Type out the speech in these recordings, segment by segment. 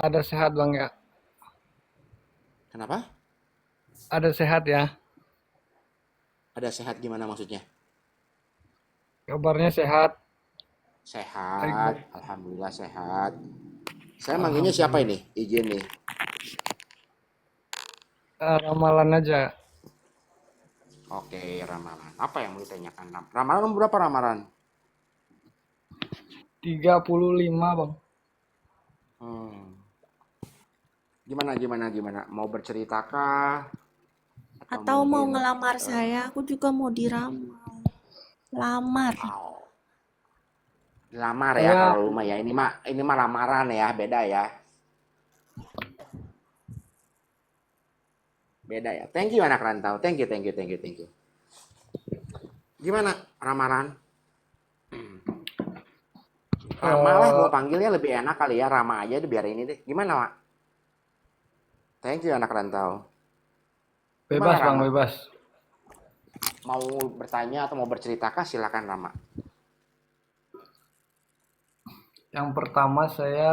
Ada sehat Bang ya? Kenapa? Ada sehat ya? Ada sehat gimana maksudnya? Kabarnya sehat. Sehat, Baik-baik. alhamdulillah sehat. Saya manggilnya siapa Alhamdulillah. ini? Izin nih. Ramalan aja. Oke, ramalan. Apa yang mau ditanyakan? Ramalan nomor berapa ramalan? 35 Bang. Hmm. Gimana? Mau berceritakah? Atau Atau mau mungkin ngelamar eh, saya, aku juga mau diramal. Lamar. oh, lamar ya Saya kalau lu mah ya. Ini mah lamaran ya, beda ya. Beda ya. Thank you anak rantau. Thank you. Gimana ramalan? Rama lah, eh, gua panggilnya lebih enak kali ya. Rama aja deh biar ini deh. Gimana, Mak? Thank you anak rantau. Gimana bebas Bang, Rama? bebas. Mau bertanya atau mau bercerita kah? Silakan Rama. Yang pertama saya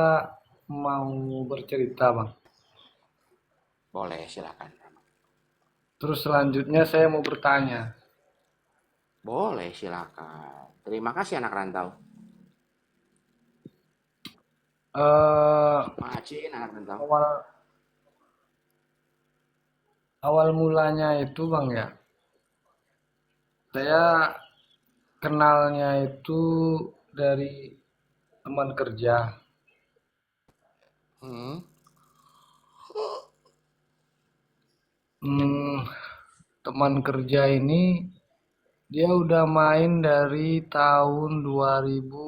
mau bercerita Bang. Boleh, silakan Rama. Terus selanjutnya saya mau bertanya. Boleh, silakan. Terima kasih anak rantau. eh Maafin anak rantau. awal awal mulanya itu Bang ya. Saya kenalnya itu dari teman kerja. Hmm. Hmm, teman kerja ini dia udah main dari tahun 2000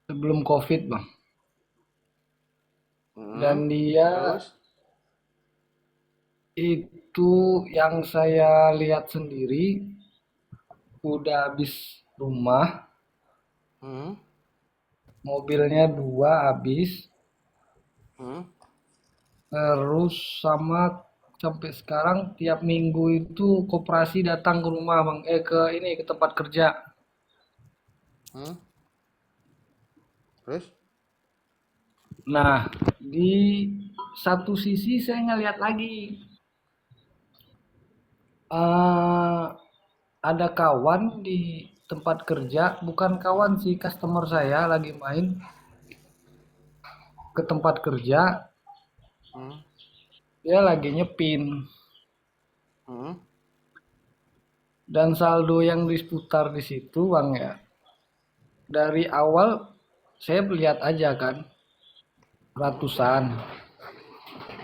sebelum COVID, Bang. Hmm. Dan dia Terus? itu yang saya lihat sendiri udah habis rumah, Hmm. mobilnya dua habis, Hmm. terus sama sampai sekarang tiap minggu itu koperasi datang ke rumah, Bang. Ke ini ke tempat kerja. Hmm. Terus? Nah, di satu sisi saya ngeliat lagi eh ada kawan di tempat kerja, bukan kawan sih, customer saya lagi main ke tempat kerja, Hmm. dia lagi nyepin Hmm. dan saldo yang diputar di situ Bang ya. Dari awal saya lihat aja kan Hmm. ratusan.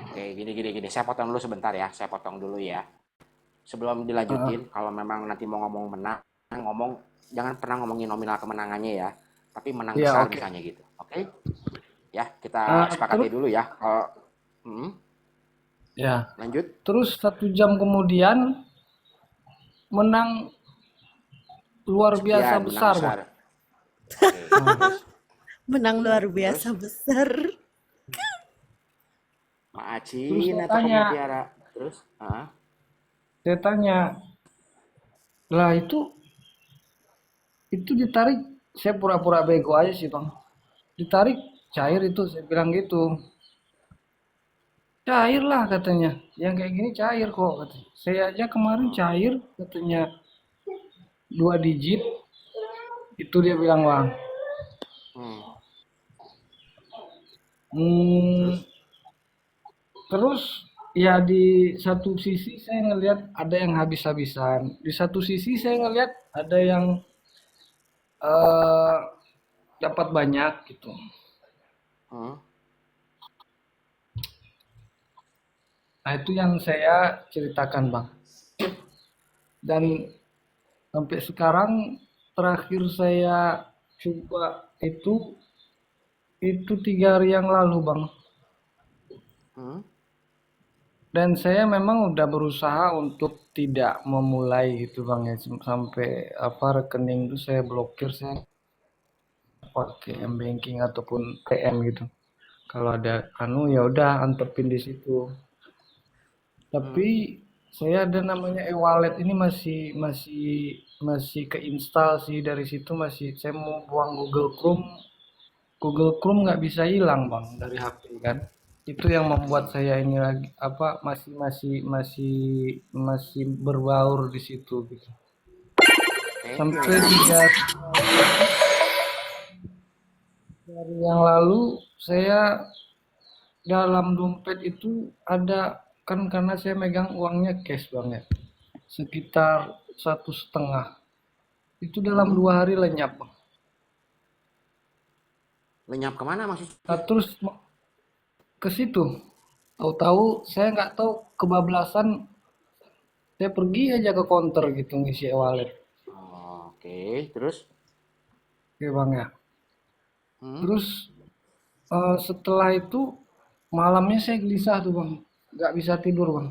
Oke, gini. Saya potong dulu sebentar ya. Saya potong dulu ya. Sebelum Heeh. dilanjutin, kalau memang nanti mau ngomong menang, ngomong jangan pernah ngomongin nominal kemenangannya ya. Tapi menang Ya besar oke. misalnya gitu. Oke? Ya, kita sepakati Terus dulu ya. ya Lanjut. terus 1 jam kemudian menang luar biasa Sekian menang besar Bang. besar. Oke, Nah, terus Menang luar biasa terus besar. terus Maacin atau kamu Tiara? Terus saya tanya, lah itu ditarik, saya pura-pura bego aja sih Bang. Ditarik cair itu, saya bilang gitu. Cair lah katanya. Yang kayak gini cair kok katanya. Saya aja kemarin hmm, cair katanya 2 digit. Itu dia bilang bang. hmm. Hmm, Terus terus ya di satu sisi saya ngelihat ada yang habis-habisan. Di satu sisi saya ngelihat ada yang eh dapat banyak gitu. hmm, Nah itu yang saya ceritakan bang. Dan sampai sekarang terakhir saya coba itu 3 hari yang lalu bang. hmm, Dan saya memang udah berusaha untuk tidak memulai gitu bang ya, sampai apa rekening itu saya blokir, saya pakai hmm, m banking ataupun TM gitu. Kalau ada anu ya udah antepin di situ. hmm, Tapi saya ada namanya e-wallet ini masih keinstall sih, dari situ masih saya mau buang Google Chrome Google Chrome nggak bisa hilang bang dari HP kan. Itu yang membuat Hmm. saya ini lagi apa masih berbaur di situ gitu. Thank you Sampai ya. 3 hari yang lalu saya dalam dompet itu ada kan karena saya megang uangnya cash bang ya. Sekitar 1,5. Itu dalam Hmm. 2 hari lenyap bang. Lenyap kemana maksudnya? Nah, terus ke situ. Tahu-tahu saya nggak tahu kebablasan. Saya pergi aja ke counter gitu ngisi e-wallet. Oh, oke, terus? Oke bang ya. Hmm. Terus setelah itu malamnya saya gelisah tuh bang. Nggak bisa tidur bang.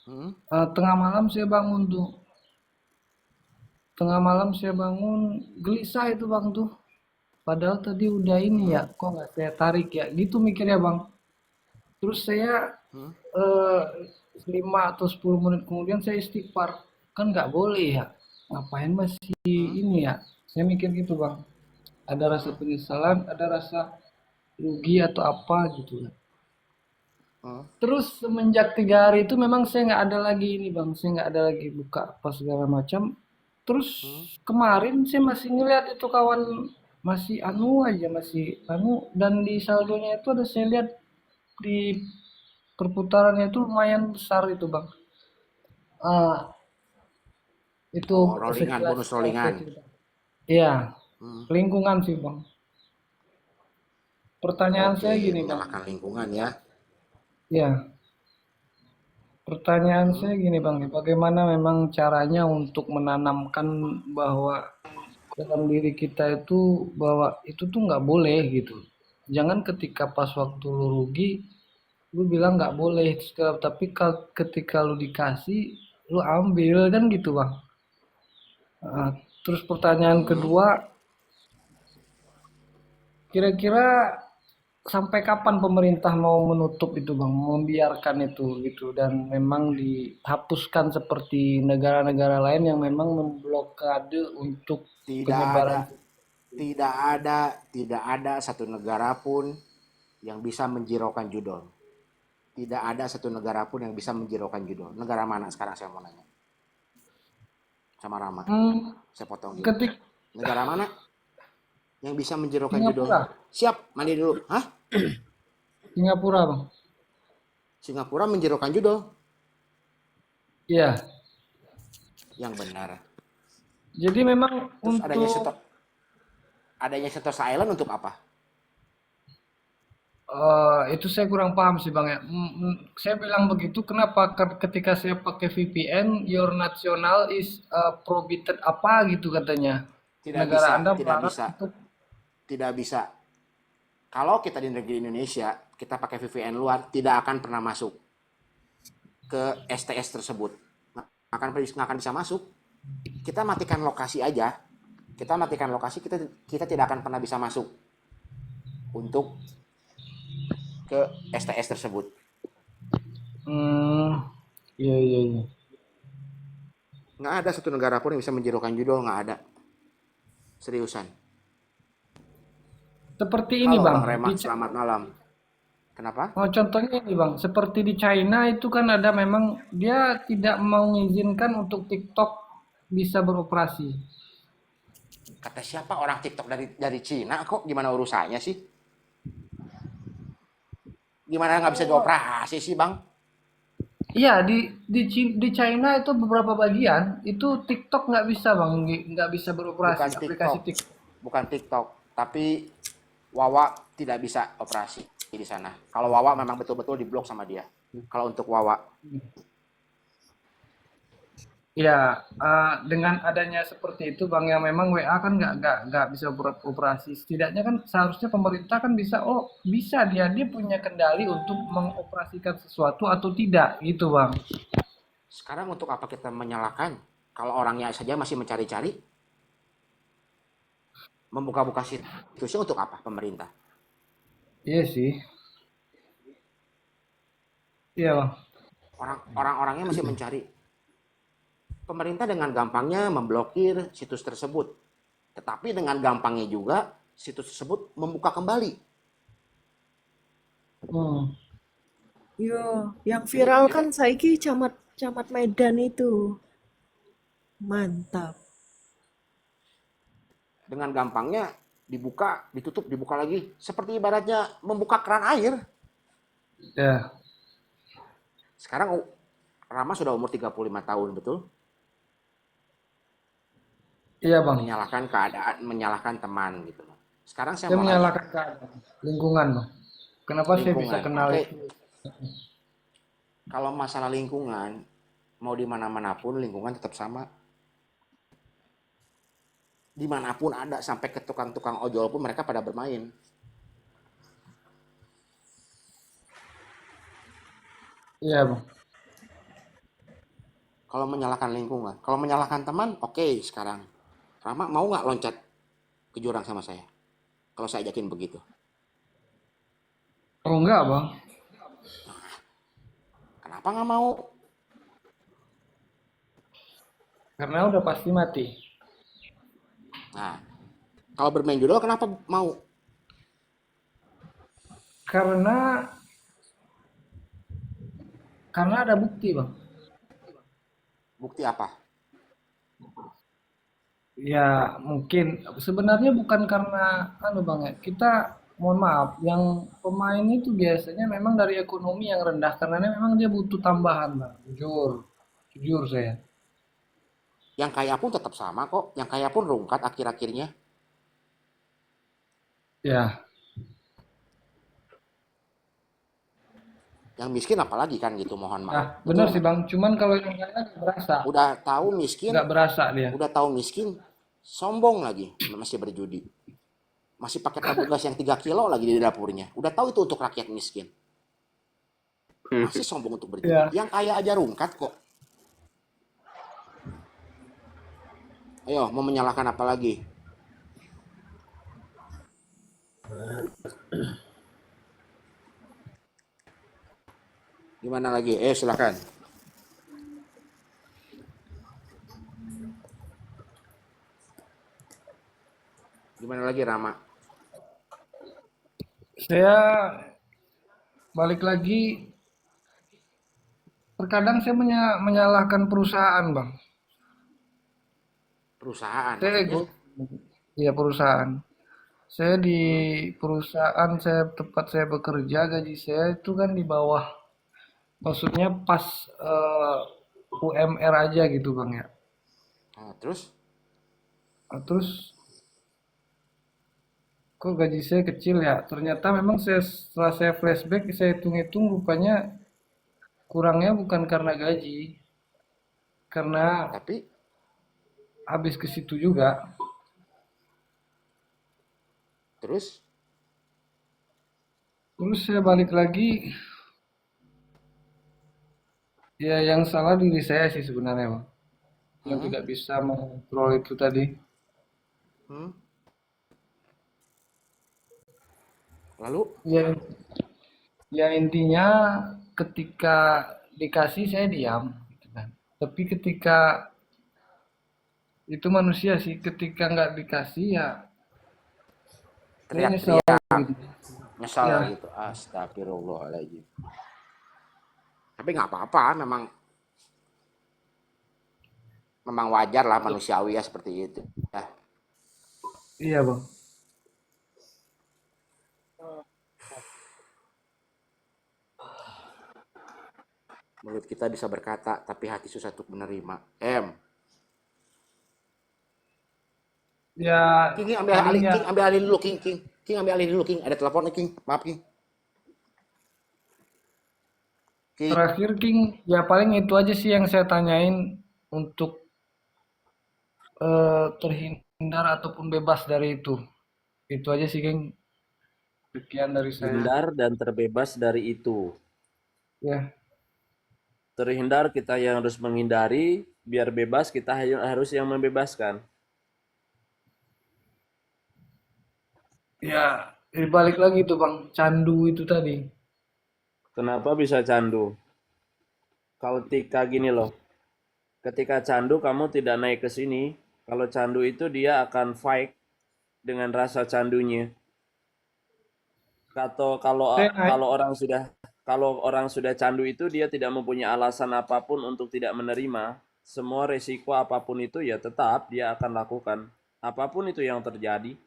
Hmm. Tengah malam saya bangun tuh. Tengah malam saya bangun gelisah itu bang tuh. Padahal tadi udah ini Hmm. ya, kok nggak saya tarik ya? Gitu mikirnya bang. Terus saya Hmm. eh, 5 atau 10 menit kemudian saya istighfar. Kan nggak boleh ya. Ngapain masih Hmm. ini ya? Saya mikir gitu bang. Ada rasa Hmm. penyesalan, ada rasa rugi atau apa gitu. Hmm. Terus semenjak 3 hari itu memang saya nggak ada lagi ini bang, saya nggak ada lagi buka apa segala macam. Terus Hmm. kemarin saya masih ngeliat itu kawan masih anu aja masih anu dan di saldonya itu ada saya lihat di perputarannya itu lumayan besar itu bang. Ah, itu Oh, rollingan, sekilas bonus yang saya rollingan. cerita. Iya, Hmm. lingkungan sih bang. Pertanyaan Oke, saya gini bang. menyalahkan lingkungan ya. Ya, pertanyaan Hmm. saya gini bang, bagaimana memang caranya untuk menanamkan bahwa dalam diri kita itu bahwa itu tuh nggak boleh gitu. Jangan ketika pas waktu lu rugi, lu bilang nggak boleh, tapi ketika lu dikasih, lu ambil kan gitu bang. Nah, terus pertanyaan Hmm. kedua, kira-kira sampai kapan pemerintah mau menutup itu bang, membiarkan itu gitu dan memang dihapuskan seperti negara-negara lain yang memang memblokade untuk Tidak penyebaran. ada, tidak ada satu negara pun yang bisa menjiraukan judul. Tidak ada satu negara pun yang bisa menjiraukan judul. Negara mana sekarang saya mau nanya? Sama Rama. Hmm, Saya potong dulu. ketik Negara mana yang bisa menjiraukan judul? Singapura, Siap, mandi dulu. Hah? Singapura bang. Singapura menjiraukan judul? Iya, Yang benar. jadi memang Terus untuk adanya Sentosa Island untuk apa? itu saya kurang paham sih bang ya. Saya bilang begitu kenapa? Ketika saya pakai VPN, your national is prohibited apa gitu katanya. Tidak Negara bisa, Anda tidak melarang bisa, untuk. tidak bisa. Kalau kita di negeri Indonesia, kita pakai VPN luar, tidak akan pernah masuk ke STS tersebut. Nggak akan bisa masuk. Kita matikan lokasi aja. Kita matikan lokasi, kita tidak akan pernah bisa masuk untuk ke STS tersebut. Hmm, iya iya iya. Nggak ada satu negara pun yang bisa menjerukan judul, nggak ada. Seriusan. Seperti ini Halo bang, Bang Rema, selamat malam. Kenapa? Contohnya ini bang, seperti di China itu kan ada memang dia tidak mengizinkan untuk TikTok bisa beroperasi. Kata siapa orang TikTok dari Cina kok? Gimana urusannya sih? Gimana nggak bisa Oh, dioperasi sih Bang? iya di China itu beberapa bagian itu TikTok nggak bisa bang, nggak bisa beroperasi Bukan aplikasi TikTok, TikTok. bukan TikTok, tapi Wawa tidak bisa operasi di sana. Kalau Wawa memang betul-betul diblok sama dia. Kalau untuk Wawa, Ya, dengan adanya seperti itu bang yang memang WA kan nggak bisa beroperasi. Setidaknya kan seharusnya pemerintah kan bisa, oh bisa dia punya kendali untuk mengoperasikan sesuatu atau tidak gitu bang. sekarang untuk apa kita menyalahkan? Kalau orangnya saja masih mencari-cari, membuka-buka situsnya untuk apa pemerintah? Iya sih, iya bang. Orang-orangnya masih mencari. Pemerintah dengan gampangnya memblokir situs tersebut. Tetapi dengan gampangnya juga situs tersebut membuka kembali. Hmm. Yo, yang Jadi viral kan saiki camat Medan itu. Mantap. dengan gampangnya dibuka, ditutup, dibuka lagi. Seperti ibaratnya membuka keran air. Ya, Sekarang Rama sudah umur 35 tahun, betul? iya bang. Menyalahkan keadaan, menyalahkan teman gitu. Sekarang saya Saya mau nanya, menyalahkan keadaan, lingkungan bang. Kenapa saya bisa lingkungan. kenal Oke, itu? kalau masalah lingkungan, mau di mana-mana pun lingkungan tetap sama. Dimanapun ada, sampai ke tukang-tukang ojol pun mereka pada bermain. Iya bang. Kalau menyalahkan lingkungan, kalau menyalahkan teman, oke sekarang. Rama mau nggak loncat ke jurang sama saya? Kalau saya ajakin begitu. Oh enggak bang. Kenapa nggak mau? Karena udah pasti mati. Nah, kalau bermain judol kenapa mau? Karena ada bukti bang. Bukti apa? Ya mungkin sebenarnya bukan karena anu bang ya. Kita mohon maaf, yang pemain itu biasanya memang dari ekonomi yang rendah karena memang dia butuh tambahan bang. Jujur, jujur saya. Yang kaya pun tetap sama kok. Yang kaya pun rungkat akhir-akhirnya. Ya, Yang miskin apalagi kan gitu, mohon nah maaf. benar Betul sih nggak? bang. Cuman kalau yang lainnya nggak berasa, Udah tahu miskin, nggak berasa dia. udah tahu miskin, sombong lagi. Masih berjudi. Masih pakai tabung gas yang 3 kilo lagi di dapurnya. Udah tahu itu untuk rakyat miskin. Masih sombong untuk berjudi. Ya, Yang kaya aja rungkat kok. Ayo, mau menyalahkan apa lagi? Gimana lagi? Silakan. Gimana lagi Rama? saya balik lagi. Terkadang saya menyalahkan perusahaan bang. Perusahaan Saya maksudnya? ego, ya perusahaan. Saya di Hmm? perusahaan saya tempat saya bekerja gaji saya itu kan di bawah, maksudnya pas UMR aja gitu bang ya. Oh, terus? Nah, terus kok gaji saya kecil ya? Ternyata memang setelah saya flashback saya hitung-hitung rupanya kurangnya bukan karena gaji, karena Tapi habis ke situ juga. terus Terus saya balik lagi, ya yang salah diri saya sih sebenarnya bang, yang hmm? tidak bisa mengontrol itu tadi. Hmm? Lalu Ya, ya intinya ketika dikasih saya diam, gitu kan. Tapi ketika itu manusia sih, ketika nggak dikasih ya saya nyesel teriak-teriak, gitu. nyesal Ya, gitu. Astagfirullahaladzim. Tapi nggak apa-apa, memang memang wajar lah manusiawi ya seperti itu. Ya, iya bang. mulut kita bisa berkata, tapi hati susah untuk menerima. Ya King, King ambil paling alih, ya King ambil alih dulu, King, King, King ambil alih dulu, King. Ada telepon nih, King. Maaf, King. King, terakhir King, ya paling itu aja sih yang saya tanyain untuk terhindar ataupun bebas dari itu. Itu aja sih King, sekian dari saya. Hindar dan terbebas dari itu. Ya, Terhindar kita yang harus menghindari, biar bebas kita harus yang membebaskan. ya balik lagi tuh bang, candu itu tadi. Kenapa bisa candu? Kalau ketika gini loh, ketika candu kamu tidak naik ke sini. Kalau candu itu dia akan fight, dengan rasa candunya. Atau Saya naik, kalau orang sudah candu itu dia tidak mempunyai alasan apapun untuk tidak menerima. Semua resiko apapun itu ya tetap dia akan lakukan. Apapun itu yang terjadi,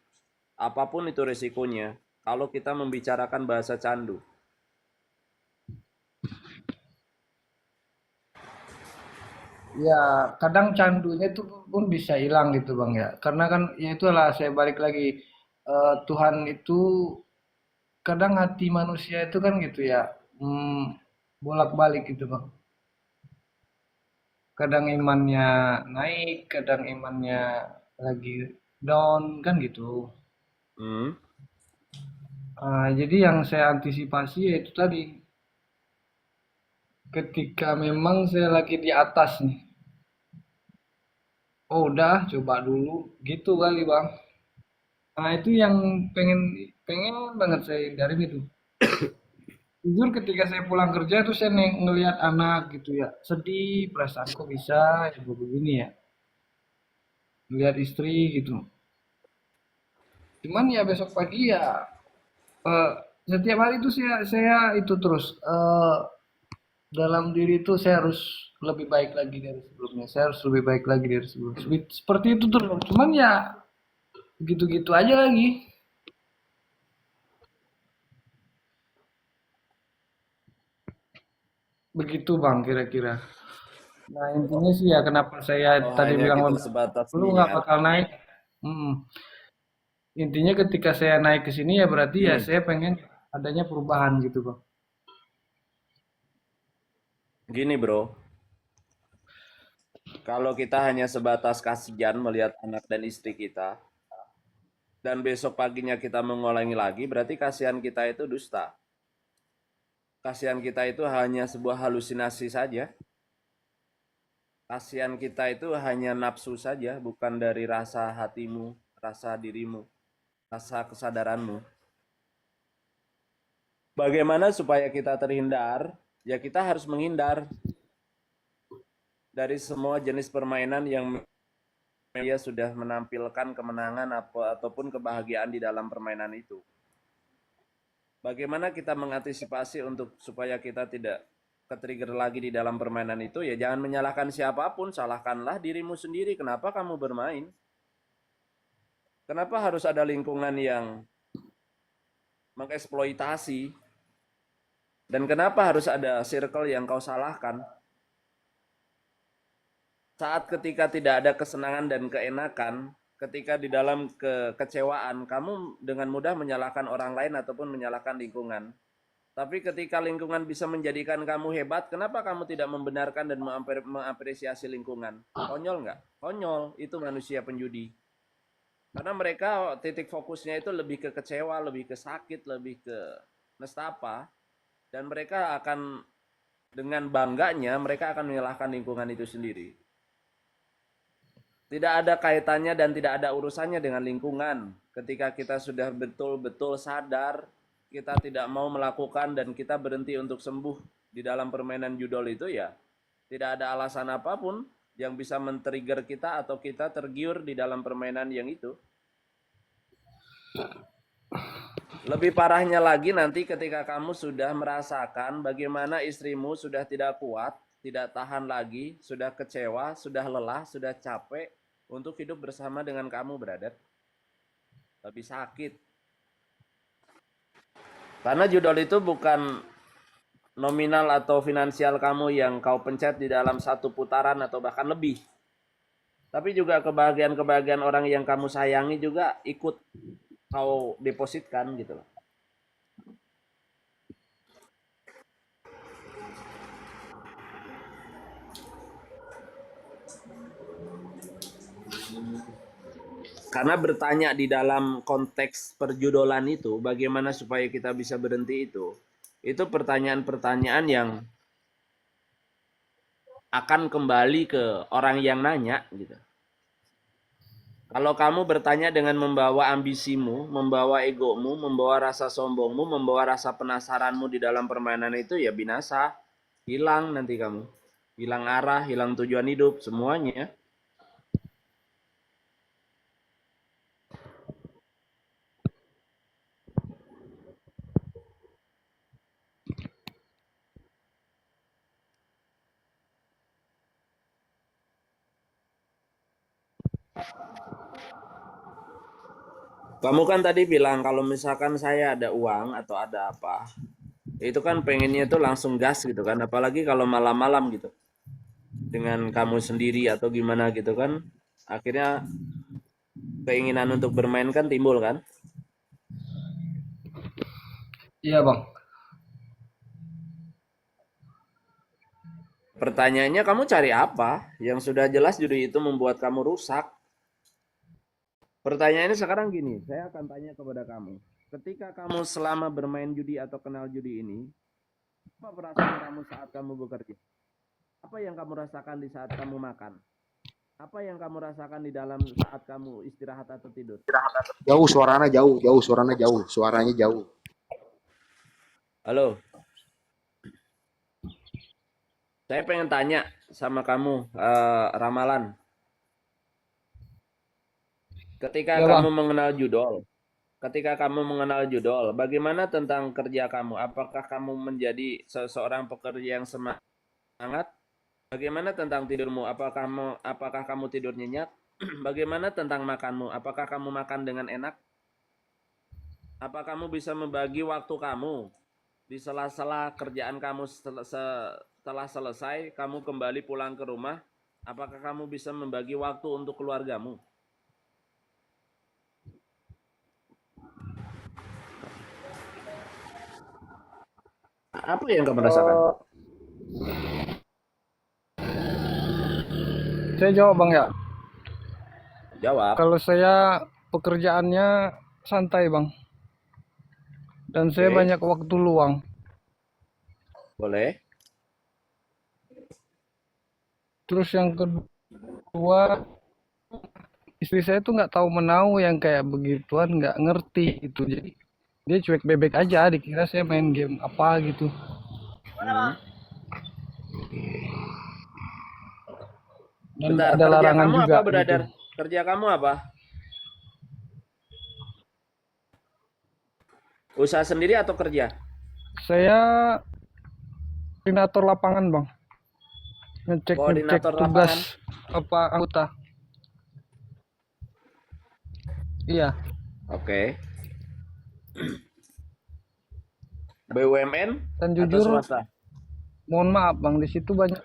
apapun itu resikonya. Kalau kita membicarakan bahasa candu. ya kadang candunya itu pun bisa hilang gitu bang ya. Karena kan ya itulah saya balik lagi. Tuhan itu kadang hati manusia itu kan gitu ya, bolak-balik gitu bang. Kadang imannya naik, kadang imannya lagi down kan gitu. Hmm. Jadi yang saya antisipasi yaitu tadi, ketika memang saya lagi di atas nih, oh udah coba dulu, gitu kali bang. Nah itu yang pengen pengen banget saya hindarin itu. Jujur ketika saya pulang kerja tuh saya ngelihat anak gitu ya, sedih, perasaan kok bisa ya begini ya, ngelihat istri gitu. Cuman ya besok pagi ya, eh, setiap hari itu saya itu terus, dalam diri itu saya harus lebih baik lagi dari sebelumnya. Saya harus lebih baik lagi dari sebelumnya. Seperti itu terus. Cuman ya gitu-gitu aja lagi. Begitu Bang kira-kira. Nah intinya sih ya kenapa saya Kalau tadi hanya bilang kita sebatas lu nggak niat, bakal naik. Hmm. Intinya ketika saya naik ke sini ya berarti ya gini, saya pengen adanya perubahan gitu Bang. gini bro, kalau kita hanya sebatas kasihan melihat anak dan istri kita, dan besok paginya kita mengulangi lagi, berarti kasihan kita itu dusta. Kasihan kita itu hanya sebuah halusinasi saja. Kasihan kita itu hanya nafsu saja, bukan dari rasa hatimu, rasa dirimu, rasa kesadaranmu. Bagaimana supaya kita terhindar? Ya kita harus menghindar dari semua jenis permainan yang dia sudah menampilkan kemenangan ataupun kebahagiaan di dalam permainan itu. Bagaimana kita mengantisipasi untuk supaya kita tidak ke-trigger lagi di dalam permainan itu? Ya jangan menyalahkan siapapun, salahkanlah dirimu sendiri. Kenapa kamu bermain? Kenapa harus ada lingkungan yang mengeksploitasi? Dan kenapa harus ada circle yang kau salahkan? Saat ketika tidak ada kesenangan dan keenakan, ketika di dalam kekecewaan, kamu dengan mudah menyalahkan orang lain ataupun menyalahkan lingkungan. Tapi ketika lingkungan bisa menjadikan kamu hebat, kenapa kamu tidak membenarkan dan mengapresiasi lingkungan? Konyol nggak? Konyol, itu manusia penjudi. Karena mereka titik fokusnya itu lebih ke kecewa, lebih ke sakit, lebih ke nestapa. Dan mereka akan dengan bangganya, mereka akan menyalahkan lingkungan itu sendiri. Tidak ada kaitannya dan tidak ada urusannya dengan lingkungan. Ketika kita sudah betul-betul sadar, kita tidak mau melakukan dan kita berhenti untuk sembuh di dalam permainan judol itu ya, tidak ada alasan apapun yang bisa men-trigger kita atau kita tergiur di dalam permainan yang itu. Lebih parahnya lagi nanti ketika kamu sudah merasakan bagaimana istrimu sudah tidak kuat, tidak tahan lagi, sudah kecewa, sudah lelah, sudah capek untuk hidup bersama dengan kamu, brother. Lebih sakit. Karena judul itu bukan nominal atau finansial kamu yang kau pencet di dalam satu putaran atau bahkan lebih. Tapi juga kebahagiaan-kebahagiaan orang yang kamu sayangi juga ikut kau depositkan gitu loh. Karena bertanya di dalam konteks perjudolan itu, bagaimana supaya kita bisa berhenti itu pertanyaan-pertanyaan yang akan kembali ke orang yang nanya gitu. Kalau kamu bertanya dengan membawa ambisimu, membawa egomu, membawa rasa sombongmu, membawa rasa penasaranmu di dalam permainan itu ya binasa. Hilang nanti kamu. Hilang arah, hilang tujuan hidup, semuanya. Kamu kan tadi bilang kalau misalkan saya ada uang atau ada apa, itu kan pengennya itu langsung gas gitu kan, apalagi kalau malam-malam gitu. Dengan kamu sendiri atau gimana gitu kan, akhirnya keinginan untuk bermain kan timbul kan. Iya bang. Pertanyaannya kamu cari apa? Yang sudah jelas judi itu membuat kamu rusak. Pertanyaannya sekarang gini, saya akan tanya kepada kamu. Ketika kamu selama bermain judi atau kenal judi ini, apa perasaan kamu saat kamu bekerja? Apa yang kamu rasakan di saat kamu makan? Apa yang kamu rasakan di dalam saat kamu istirahat atau tidur? Jauh suaranya jauh, jauh suaranya jauh, suaranya jauh. Halo, saya pengen tanya sama kamu, Ramalan. Ketika Ya bang. kamu mengenal judol, bagaimana tentang kerja kamu? Apakah kamu menjadi seseorang pekerja yang semangat? Bagaimana tentang tidurmu? Apakah kamu tidur nyenyak? Bagaimana tentang makanmu? Apakah kamu makan dengan enak? Apa kamu bisa membagi waktu kamu di sela-sela kerjaan kamu setelah selesai, kamu kembali pulang ke rumah? Apakah kamu bisa membagi waktu untuk keluargamu? Apa yang kamu rasakan? Saya jawab bang ya. Jawab. Kalau saya pekerjaannya santai bang, dan saya Oke, banyak waktu luang. boleh. Terus yang kedua, istri saya tuh nggak tahu menau yang kayak begituan, nggak ngerti gitu. Jadi dia cuek bebek aja, dikira saya main game apa gitu. Hmm. Dan nggak Bentar, ada kerja larangan kamu juga apa, gitu. Brother? Kerja kamu apa? Usaha sendiri atau kerja? Saya koordinator lapangan bang, ngecek ngecek Koordinator tugas lapangan. apa anggota. Iya. Oke. BUMN Dan atau jujur, swasta? mohon maaf bang, di situ banyak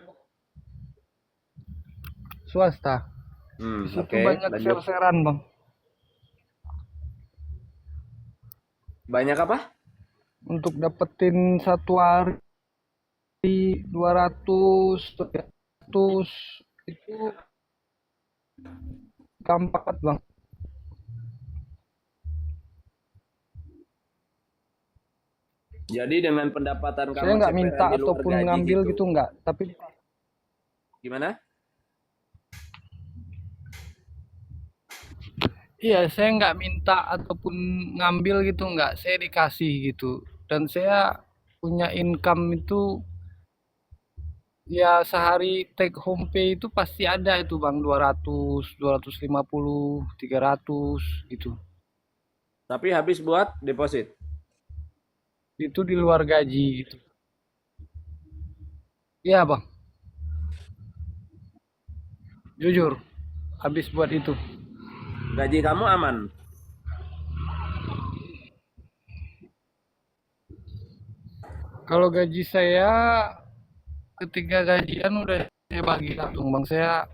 swasta. Di situ Oke, banyak lanjut. ser-seran bang. Banyak apa? Untuk dapetin satu hari 200, 300 itu gampang banget bang. Jadi dengan pendapatan Saya kamu nggak minta CPNS di luar ataupun gaji ngambil gitu. gitu nggak. Tapi Gimana? iya, saya nggak minta ataupun ngambil gitu nggak. Saya dikasih gitu. Dan saya punya income itu ya sehari take home pay itu pasti ada itu bang, 200, 250, 300 gitu. Tapi habis buat deposit. Itu di luar gaji gitu. Iya bang, jujur habis buat itu. Gaji kamu aman. Kalau gaji saya ketika gajian udah saya bagi langsung bang. Saya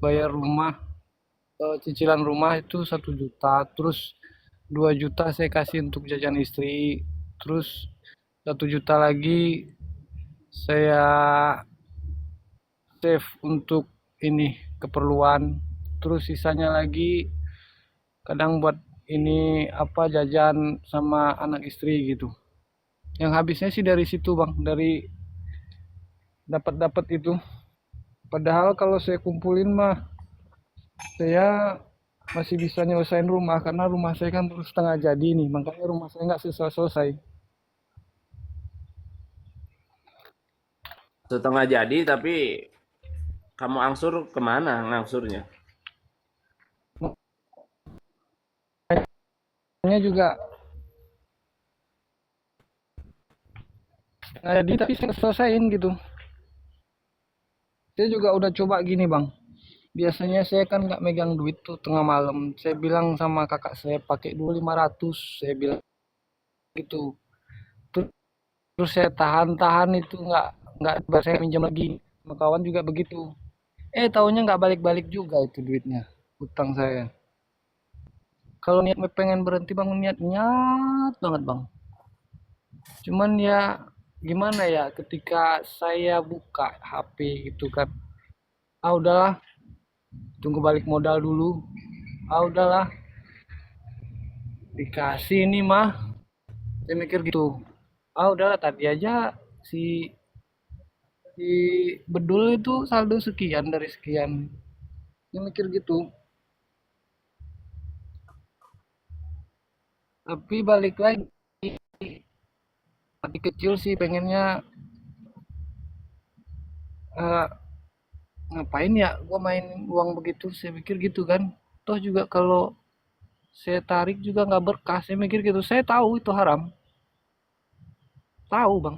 bayar rumah, cicilan rumah itu 1 juta, terus 2 juta saya kasih untuk jajan istri, terus 1 juta lagi saya save untuk ini keperluan, terus sisanya lagi kadang buat ini apa jajan sama anak istri gitu. Yang habisnya sih dari situ bang, dari dapat itu. Padahal kalau saya kumpulin mah saya masih bisa nyelesain rumah, karena rumah saya kan terus setengah jadi nih, makanya rumah saya nggak selesai. Setengah jadi tapi kamu angsur kemana ngangsurnya? Makanya juga setengah jadi tapi saya selesaiin gitu. Saya juga udah coba gini bang, biasanya saya kan nggak megang duit tuh tengah malam. Saya bilang sama kakak saya pakai dulu 500. Saya bilang gitu. Terus saya tahan-tahan itu nggak saya minjem lagi. Sama kawan juga begitu. Taunya nggak balik-balik juga itu duitnya. Utang saya. Kalau niat pengen berhenti bang, niat niat banget bang. Cuman ya gimana ya, ketika saya buka HP gitu kan, udahlah, tunggu balik modal dulu. Udahlah, dikasih ini mah. Saya mikir gitu. Udahlah, tadi aja si si bedul itu saldo sekian dari sekian. Saya mikir gitu. Tapi balik lagi, hati kecil sih pengennya, eh, ngapain ya gua main uang begitu. Saya mikir gitu kan. Toh juga kalau saya tarik juga nggak berkah. Saya mikir gitu. Saya tahu itu haram. Tahu bang.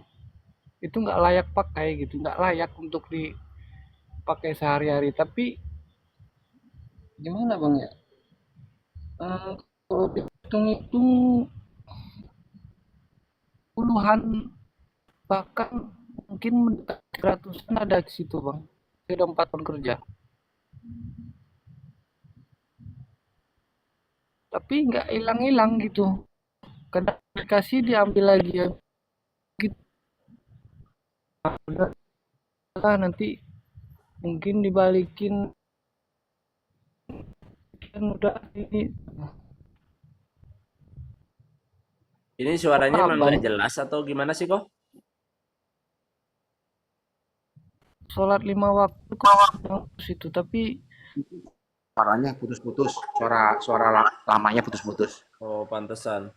Itu nggak layak pakai gitu. Nggak layak untuk dipakai sehari-hari. Tapi gimana bang ya? Kalau dihitung-hitung puluhan, bahkan mungkin mendekati ratusan ada di situ bang. Saya udah 4 tahun kerja. Tapi nggak hilang-hilang gitu. Kadang dikasih diambil lagi ya. Gitu. Udah nanti mungkin dibalikin kan udah ini. Ini suaranya Maaf emang bang, nggak jelas atau gimana sih kok? sholat 5 waktu kok situ, tapi Suaranya putus-putus, suara lamanya putus-putus. Oh, pantesan.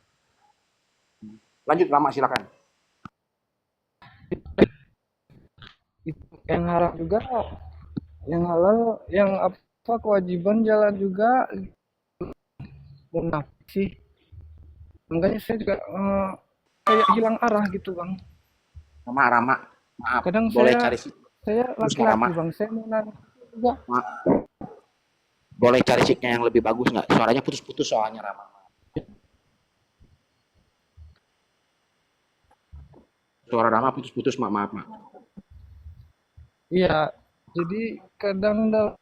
Lanjut Rama, silakan. itu yang haram juga, yang halal, yang apa kewajiban jalan juga. Benar sih, makanya saya juga kayak hilang arah gitu bang. Rama, maaf, Kadang boleh saya cari saya terus nggak laki-laki Rama? bang, saya mau nanya juga. Boleh cari signal yang lebih bagus nggak? Suaranya putus-putus soalnya Rama. Suara Rama putus-putus, maaf. Iya, jadi kadang dalam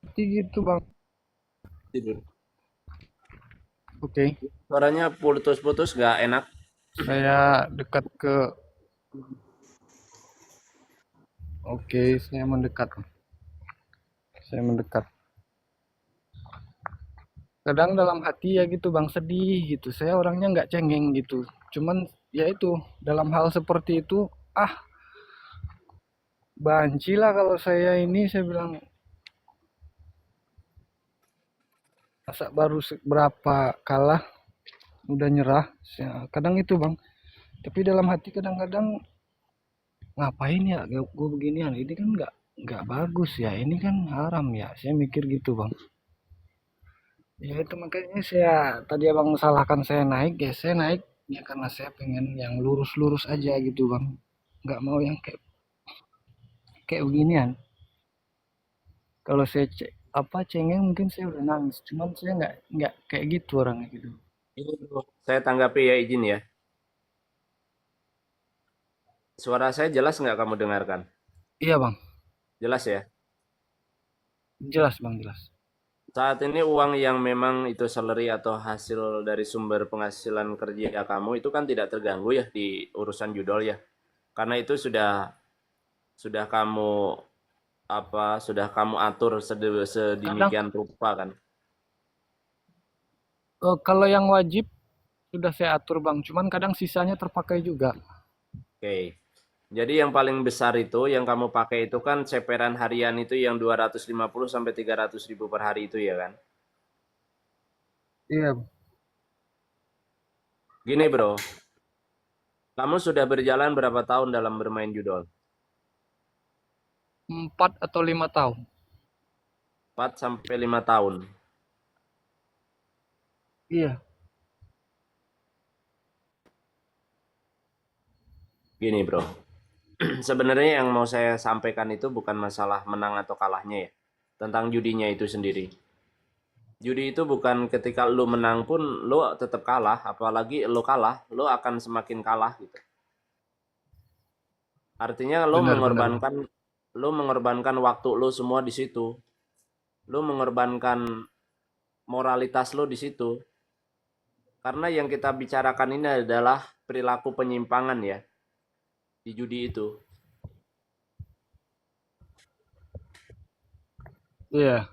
hati gitu bang. Tidur. Oke, Suaranya putus-putus nggak enak. saya dekat ke. Oke, saya mendekat. Saya mendekat. Kadang dalam hati ya gitu bang, sedih gitu. Saya orangnya nggak cengeng gitu. Cuman ya itu, dalam hal seperti itu, ah banci lah kalau saya ini. Saya bilang, masa baru berapa kalah udah nyerah. Kadang itu bang. Tapi dalam hati kadang-kadang, ngapain ya gue beginian, ini kan nggak bagus ya, ini kan haram ya. Saya mikir gitu bang. Ya itu makanya saya tadi abang salahkan saya naik, ya saya naik ya karena saya pengen yang lurus-lurus aja gitu bang. Nggak mau yang kayak kayak beginian. Kalau saya cengeng mungkin saya udah nangis. Cuman saya nggak kayak gitu orangnya gitu. Ini bro, saya tanggapi ya, izin ya. Suara saya jelas nggak kamu dengarkan? Iya bang, Jelas ya. jelas bang, jelas. Saat ini uang yang memang itu salary atau hasil dari sumber penghasilan kerja kamu itu kan tidak terganggu ya di urusan judol ya. Karena itu sudah kamu sudah kamu atur Kadang sedemikian rupa kan. kalau yang wajib sudah saya atur bang. Cuman kadang sisanya terpakai juga. Oke. Jadi yang paling besar itu yang kamu pakai itu kan ceperan harian itu yang 250 sampai 300 ribu per hari itu ya kan. Iya, Gini bro, kamu sudah berjalan berapa tahun dalam bermain judol? 4 atau 5 tahun. 4 sampai 5 tahun. Iya. Gini bro, sebenarnya yang mau saya sampaikan itu bukan masalah menang atau kalahnya ya, tentang judinya itu sendiri. Judi itu bukan ketika lu menang pun lu tetap kalah, apalagi lu kalah, lu akan semakin kalah gitu. Artinya Benar-benar. lu mengorbankan waktu lu semua di situ. Lu mengorbankan moralitas lu di situ. Karena yang kita bicarakan ini adalah perilaku penyimpangan ya di judi itu. Iya.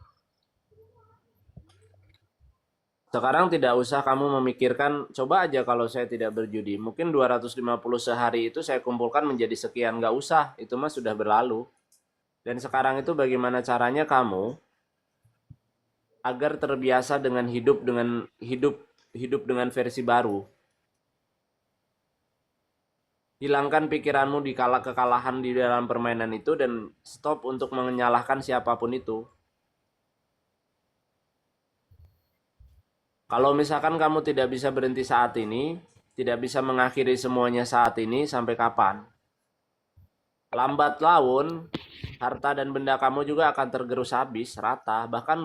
Sekarang tidak usah kamu memikirkan, coba aja kalau saya tidak berjudi. Mungkin 250 sehari itu saya kumpulkan menjadi sekian. Nggak usah, itu mah sudah berlalu. Dan sekarang itu bagaimana caranya kamu agar terbiasa dengan hidup dengan versi baru. Hilangkan pikiranmu di kala kekalahan di dalam permainan itu dan stop untuk menyalahkan siapapun itu. Kalau misalkan kamu tidak bisa berhenti saat ini, tidak bisa mengakhiri semuanya saat ini, sampai kapan? Lambat laun, harta dan benda kamu juga akan tergerus habis, rata, bahkan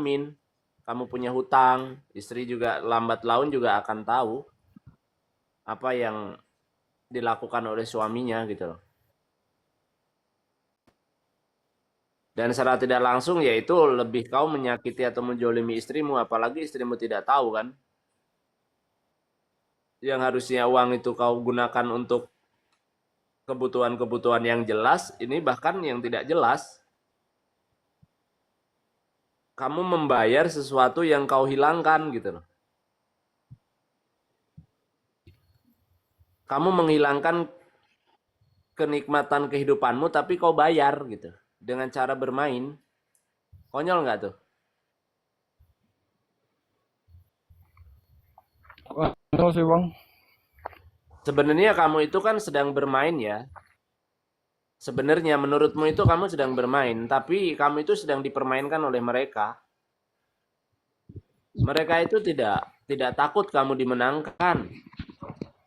kamu punya hutang, istri juga lambat laun juga akan tahu apa yang dilakukan oleh suaminya gitu loh. Dan secara tidak langsung yaitu lebih kau menyakiti atau menjolimi istrimu, apalagi istrimu tidak tahu kan. Yang harusnya uang itu kau gunakan untuk kebutuhan-kebutuhan yang jelas, ini bahkan yang tidak jelas. Kamu membayar sesuatu yang kau hilangkan gitu loh. Kamu menghilangkan kenikmatan kehidupanmu tapi kau bayar gitu dengan cara bermain. Konyol nggak tuh? Wah, betul sih bang. Sebenarnya kamu itu kan sedang bermain ya. Sebenarnya menurutmu itu kamu sedang bermain, tapi kamu itu sedang dipermainkan oleh mereka. Mereka itu tidak takut kamu dimenangkan.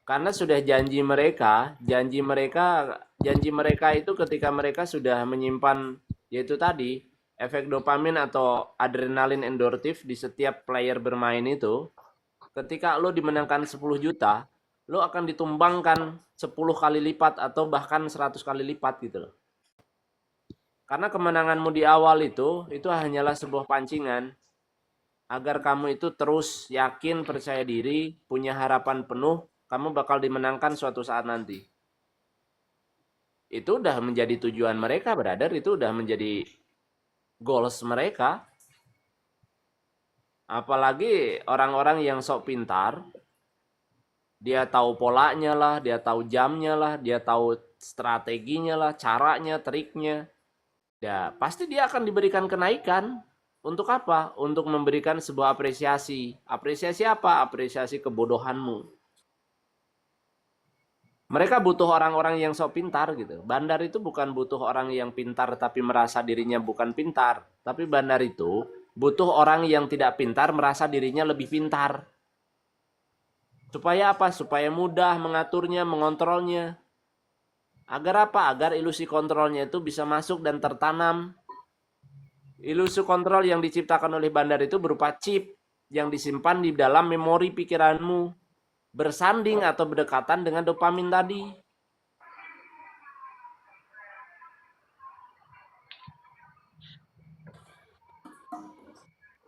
Karena sudah janji mereka itu ketika mereka sudah menyimpan yaitu tadi efek dopamin atau adrenalin endorfin di setiap player bermain itu, ketika lo dimenangkan 10 juta, lo akan ditumbangkan 10 kali lipat atau bahkan 100 kali lipat gitu loh. Karena kemenanganmu di awal itu hanyalah sebuah pancingan agar kamu itu terus yakin, percaya diri, punya harapan penuh kamu bakal dimenangkan suatu saat nanti. Itu udah menjadi tujuan mereka, brother. Itu udah menjadi goals mereka. Apalagi orang-orang yang sok pintar, dia tahu polanya lah, dia tahu jamnya lah, dia tahu strateginya lah, caranya, triknya. Ya, pasti dia akan diberikan kenaikan. Untuk apa? Untuk memberikan sebuah apresiasi. Apresiasi apa? Apresiasi kebodohanmu. Mereka butuh orang-orang yang sok pintar gitu. Bandar itu bukan butuh orang yang pintar tapi merasa dirinya bukan pintar. Tapi bandar itu butuh orang yang tidak pintar merasa dirinya lebih pintar. Supaya apa? Supaya mudah mengaturnya, mengontrolnya. Agar apa? Agar ilusi kontrolnya itu bisa masuk dan tertanam. Ilusi kontrol yang diciptakan oleh bandar itu berupa chip yang disimpan di dalam memori pikiranmu. Bersanding atau berdekatan dengan dopamin tadi.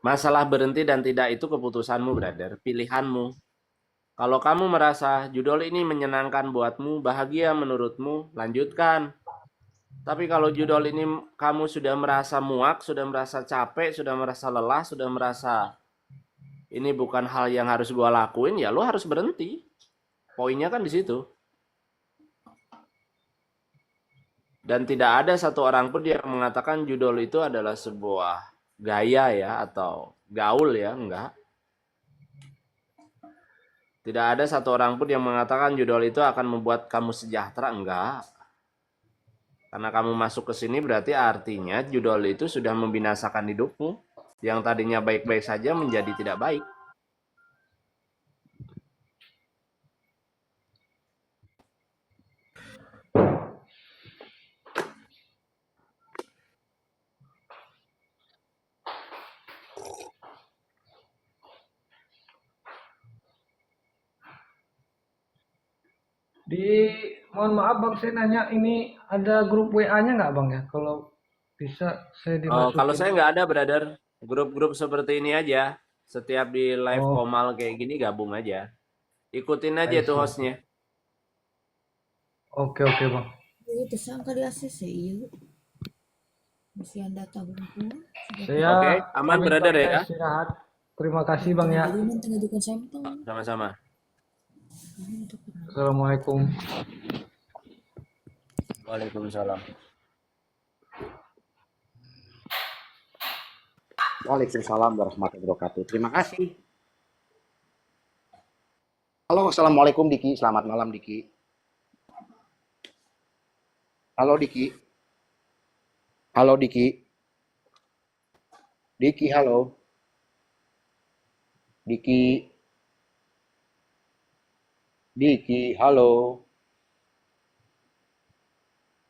Masalah berhenti dan tidak itu keputusanmu, brother. Pilihanmu. Kalau kamu merasa judul ini menyenangkan buatmu, bahagia menurutmu, lanjutkan. Tapi kalau judul ini kamu sudah merasa muak, sudah merasa capek, sudah merasa lelah, sudah merasa ini bukan hal yang harus gua lakuin, ya lo harus berhenti. Poinnya kan di situ. Dan tidak ada satu orang pun yang mengatakan judul itu adalah sebuah gaya ya atau gaul ya, enggak. Tidak ada satu orang pun yang mengatakan judul itu akan membuat kamu sejahtera, enggak. Karena kamu masuk ke sini berarti artinya judul itu sudah membinasakan hidupmu. Yang tadinya baik-baik saja menjadi tidak baik. Di mohon maaf Bang, saya nanya ini ada grup WA-nya nggak Bang ya? Kalau bisa saya Oh, kalau dimasukin. saya nggak ada, brother. Grup-grup seperti ini aja. Setiap di live Oh, Komal kayak gini gabung aja. Ikutin aja I tuh see. hostnya. Oke oke Bang. Iya, tersangka di ACC, iya. Masih ada tabung kuat. Sudah Saya pernah. Oke, aman, pamit brother Bang ya, ya. istirahat. Terima kasih Bang Tengah ya. jadi nanti ngajukan sampel. Sama-sama. Ini udah pernah. Assalamualaikum. Waalaikumsalam. Waalaikumsalam warahmatullahi wabarakatuh. Terima kasih. Halo, assalamualaikum Diki. Selamat malam Diki. Halo Diki. Halo Diki. Diki, halo. Diki. Diki, halo.